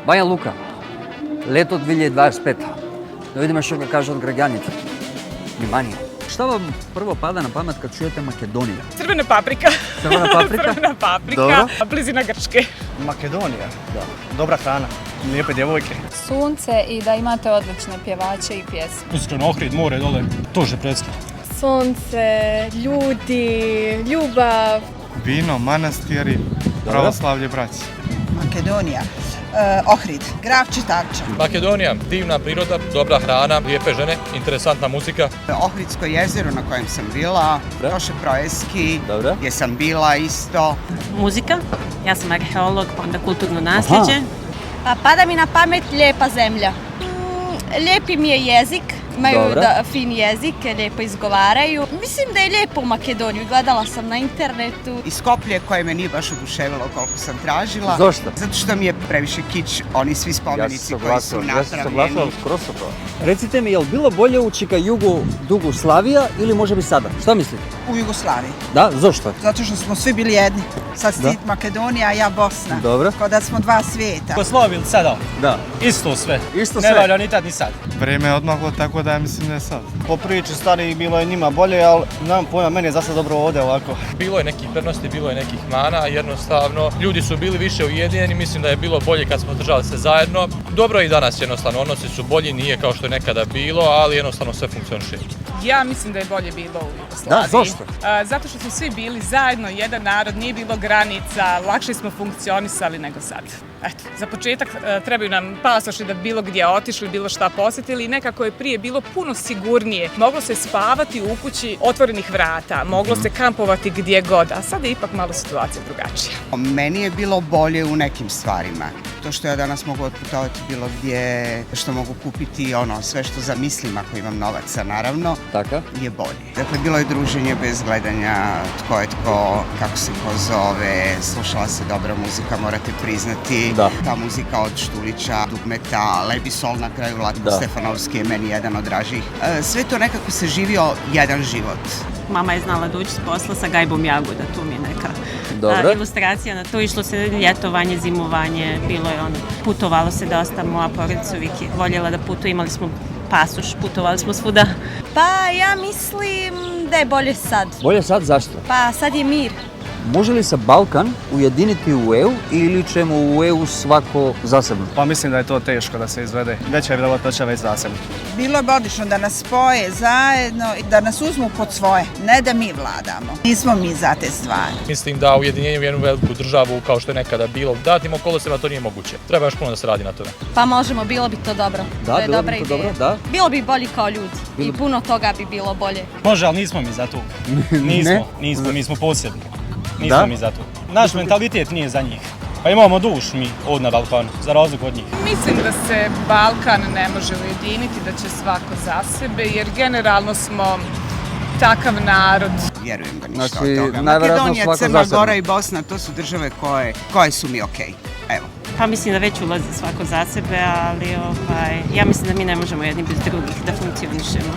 Banja Luka, leto 2025. Da vidimo što ga kaže od građanica. Vнимание. Šta vam prvo pada na pamet kad čujete Makedonija? Crvena paprika. Crvena paprika? Crvena paprika, Dobro. blizina Grčke. Makedonija, da. Dobra hrana, lijepe djevojke. Sunce i da imate odlične pjevače i pjesme. Iskreno, Ohrid, more dole, tuže predsko. Sunce, ljudi, ljubav. Vino, manastiri, pravoslavlje, braći. Makedonija, Ohrid, Gravče, Tarča. Makedonija, divna priroda, dobra hrana, lijepe žene, interesantna muzika. Ohridsko jezero na kojem sam bila, Toše Proeski, Dobro. gdje sam bila isto. Muzika, ja sam arheolog, pa onda kulturno nasljeđe. Pa pada mi na pamet lijepa zemlja. Lijepi mi je jezik, imaju fin jezik, lijepo izgovaraju. Mislim da je lijepo u Makedoniju, gledala sam na internetu. I Skoplje koje me nije baš oduševilo koliko sam tražila. Zašto? Zato što mi je previše kič, oni svi spomenici koji su napravljeni. Recite mi, je li bilo bolje u Čika Jugoslavija ili može bi sada? Šta mislite? U Jugoslaviji. Da, zašto? Zato što smo svi bili jedni. Sad si Makedonija, a ja Bosna. Dobro. Kao da smo dva svijeta. Jugoslavija ili sada? Da. Isto sve. Isto Ne sve. valja ni tad ni sad. Vrijeme je odmahlo, tako da ja mislim da je sad. Po priči starih bilo je njima bolje, ali nemam pojma, meni je za sad dobro ovdje ovako. Bilo je nekih prednosti, bilo je nekih mana, jednostavno ljudi su bili više ujedinjeni, mislim da je bilo bolje kad smo držali se zajedno. Dobro je i danas jednostavno, odnosi su bolji, nije kao što je nekada bilo, ali jednostavno sve funkcioniše. Ja mislim da je bolje bilo u Jugoslaviji. Da, zašto? Zato što smo svi bili zajedno, jedan narod, nije bilo granica, lakše smo funkcionisali nego sad. Eto, za početak trebaju nam pasoši da bilo gdje otišli, bilo šta posjetili i nekako je prije bilo puno sigurnije. Moglo se spavati u kući otvorenih vrata, moglo se kampovati gdje god, a sad je ipak malo situacija drugačija. Meni je bilo bolje u nekim stvarima. To što ja danas mogu otputovati bilo gdje, što mogu kupiti sve što zamislim ako imam novaca, naravno, Tako? je bolje. Dakle, bilo je druženje bez gledanja tko je tko, kako se ko zove, slušala se dobra muzika, morate priznati. Da. Ta muzika od Štulića, Dugmeta, Lebi Sol na kraju, Latko Stefanovski je meni jedan od dražih. Sve to nekako se živio jedan život. Mama je znala doći s posla sa gajbom jagoda, tu mi je neka ilustracija na to. Išlo se ljetovanje, zimovanje, bilo je putovalo se dosta, moja porodica uvijek je voljela da putuje, imali smo pasoš, putovali smo svuda. Pa ja mislim da je bolje sad. Bolje sad, zašto? Pa sad je mir. Može li se Balkan ujediniti u EU ili ćemo u EU svako zasebno? Pa mislim da je to teško da se izvede. Veća je vjerovatnoća već zasebno. Bilo je odlično da nas spoje zajedno i da nas uzmu pod svoje, ne da mi vladamo. Nismo mi za te stvari. Mislim da ujedinjenje u jednu veliku državu kao što je nekada bilo u datim okolnostima to nije moguće. Treba još puno da se radi na tome. Pa možemo, bilo bi to dobro. Da, to je bilo dobra bi to ideja. dobro, da. Bilo bi bolji kao ljudi i puno toga bi bilo bolje. Može, ali nismo mi za to. Nismo posebni. Nismo Da? mi za to. Naš mentalitet nije za njih. Pa imamo duš mi od na Balkanu, za razliku od njih. Mislim da se Balkan ne može ujediniti, da će svako za sebe, jer generalno smo takav narod. Vjerujem da ništa Znači, od toga. najvjerojatno Makedonija, svako Crna zasebno. Gora i Bosna, to su države koje su mi okej. Evo. Pa mislim da već ulazi svako za sebe, ali ja mislim da mi ne možemo jedni bez drugih da funkcionišemo.